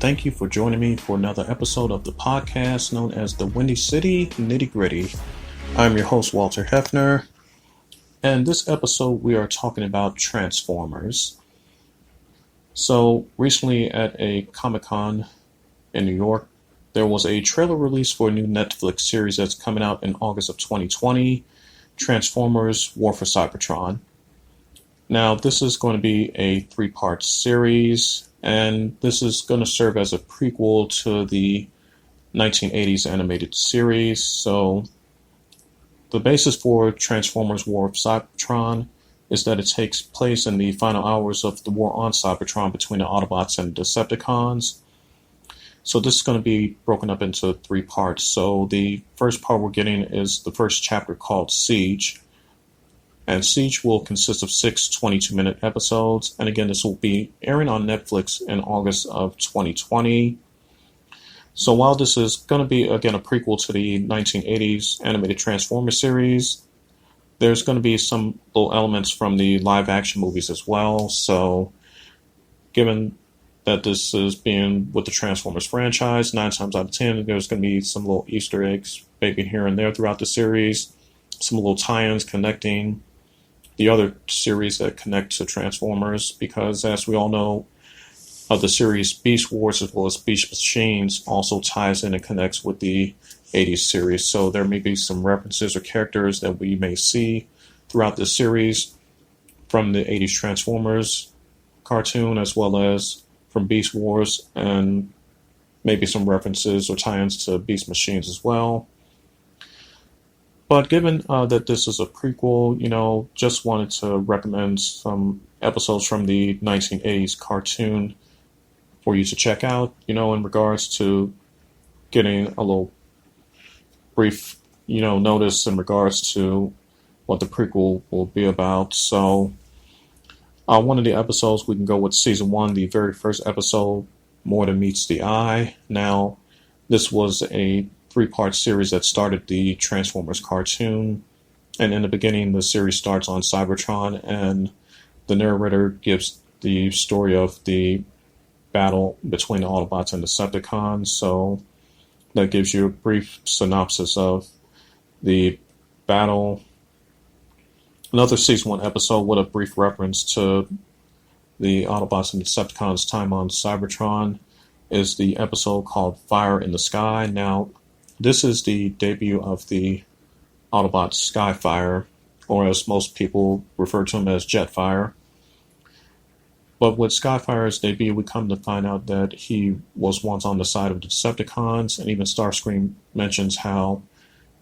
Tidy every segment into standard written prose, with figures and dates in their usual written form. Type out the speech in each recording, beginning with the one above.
thank you for joining me for another episode of the podcast known as the Windy City Nitty Gritty. I'm your host, Walter Hefner, and this episode we are talking about Transformers. So, recently at a Comic-Con in New York, there was a trailer release for a new Netflix series that's coming out in August of 2020, Transformers: For Cybertron. Now, this is going to be a 3-part series, and this is going to serve as a prequel to the 1980s animated series. So, the basis for Transformers: For Cybertron is that it takes place in the final hours of the war on Cybertron between the Autobots and Decepticons. So this is going to be broken up into 3 parts. So the first part we're getting is the first chapter called Siege. And Siege will consist of 6 22-minute episodes. And again, this will be airing on Netflix in August of 2020. So while this is going to be, again, a prequel to the 1980s animated Transformers series, there's going to be some little elements from the live-action movies as well. So given that this is being with the Transformers franchise, 9 times out of 10, there's going to be some little Easter eggs maybe here and there throughout the series, some little tie-ins connecting the other series that connect to Transformers, because as we all know, the series Beast Wars as well as Beast Machines also ties in and connects with the 80s series. So there may be some references or characters that we may see throughout this series from the 80s Transformers cartoon as well as from Beast Wars, and maybe some references or tie-ins to Beast Machines as well. But given that this is a prequel, just wanted to recommend some episodes from the 1980s cartoon for you to check out, in regards to getting a little brief, notice in regards to what the prequel will be about. So one of the episodes, we can go with Season 1, the very first episode, More Than Meets the Eye. Now, this was a 3-part series that started the Transformers cartoon. And in the beginning, the series starts on Cybertron, and the narrator gives the story of the battle between the Autobots and Decepticons. So that gives you a brief synopsis of the battle. Another Season 1 episode with a brief reference to the Autobots and Decepticons' time on Cybertron is the episode called Fire in the Sky. Now, this is the debut of the Autobot Skyfire, or as most people refer to him as Jetfire. But with Skyfire's debut, we come to find out that he was once on the side of the Decepticons, and even Starscream mentions how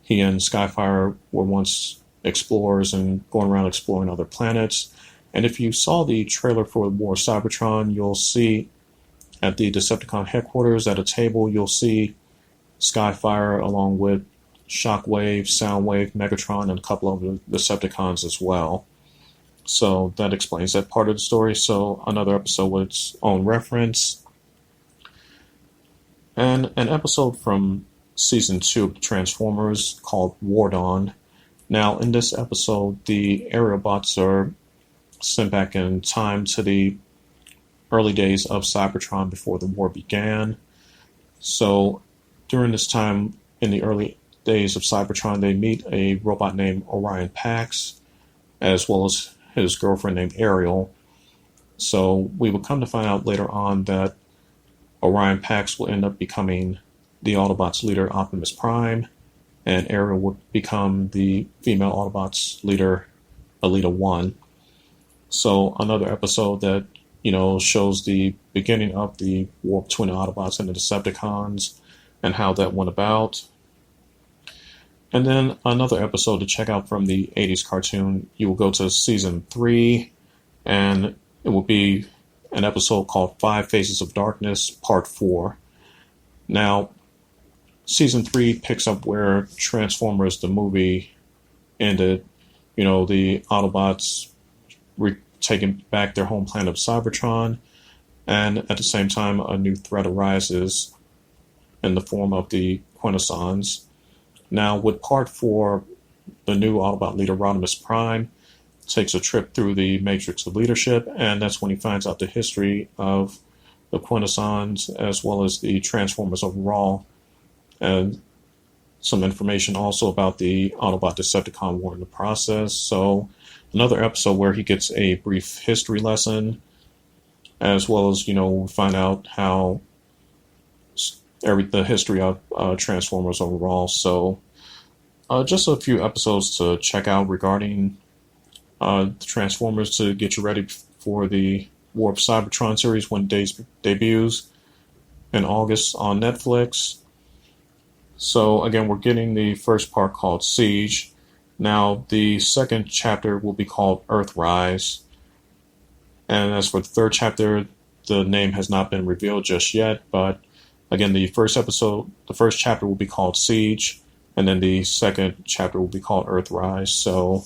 he and Skyfire were once explorers and going around exploring other planets. And if you saw the trailer for War of Cybertron, you'll see at the Decepticon headquarters at a table, you'll see Skyfire along with Shockwave, Soundwave, Megatron, and a couple of the Decepticons as well. So that explains that part of the story. So another episode with its own reference. And an episode from Season 2 of Transformers called War Dawn. Now, in this episode, the Aerobots are sent back in time to the early days of Cybertron before the war began. So during this time, in the early days of Cybertron, they meet a robot named Orion Pax, as well as his girlfriend named Ariel. So we will come to find out later on that Orion Pax will end up becoming the Autobots leader, Optimus Prime, and Ariel would become the female Autobots leader, Alita 1. So another episode that, shows the beginning of the war between the Autobots and the Decepticons and how that went about. And then another episode to check out from the 80s cartoon, you will go to Season 3, and it will be an episode called 5 Phases of Darkness, Part 4. Now, Season 3 picks up where Transformers, the movie, ended. The Autobots taking back their home planet of Cybertron, and at the same time, a new threat arises in the form of the Quintessons. Now, with Part 4, the new Autobot leader, Optimus Prime, takes a trip through the Matrix of Leadership, and that's when he finds out the history of the Quintessons, as well as the Transformers overall, and some information also about the Autobot-Decepticon war in the process. So another episode where he gets a brief history lesson, as well as, find out how the history of Transformers overall. So just a few episodes to check out regarding the Transformers to get you ready for the For Cybertron series when it debuts in August on Netflix. So again, we're getting the first part called Siege. Now the second chapter will be called Earthrise. And as for the third chapter, the name has not been revealed just yet, but again, the first chapter will be called Siege, and then the second chapter will be called Earthrise. So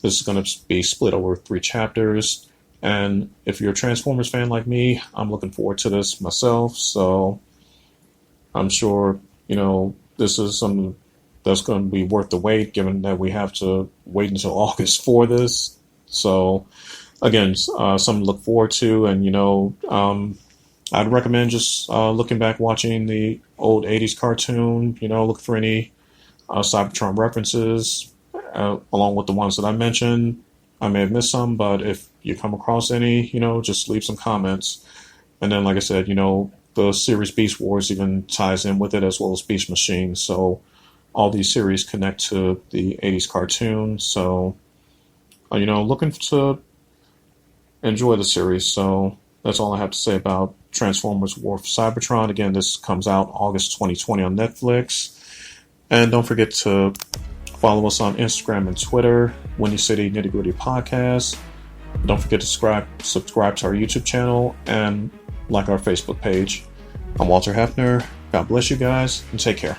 this is going to be split over 3 chapters. And if you're a Transformers fan like me, I'm looking forward to this myself. So I'm sure, this is something that's going to be worth the wait, given that we have to wait until August for this. So again, something to look forward to. And, I'd recommend just looking back, watching the old 80s cartoon, look for any Cybertron references, along with the ones that I mentioned. I may have missed some, but if you come across any, just leave some comments. And then, like I said, the series Beast Wars even ties in with it, as well as Beast Machine. So all these series connect to the 80s cartoon. So, looking to enjoy the series. So that's all I have to say about Transformers War for Cybertron. Again, this comes out August 2020 on Netflix. And don't forget to follow us on Instagram and Twitter, Windy City Nitty Gritty Podcast. Don't forget to subscribe to our YouTube channel and like our Facebook page. I'm Walter Hefner. God bless you guys, and take care.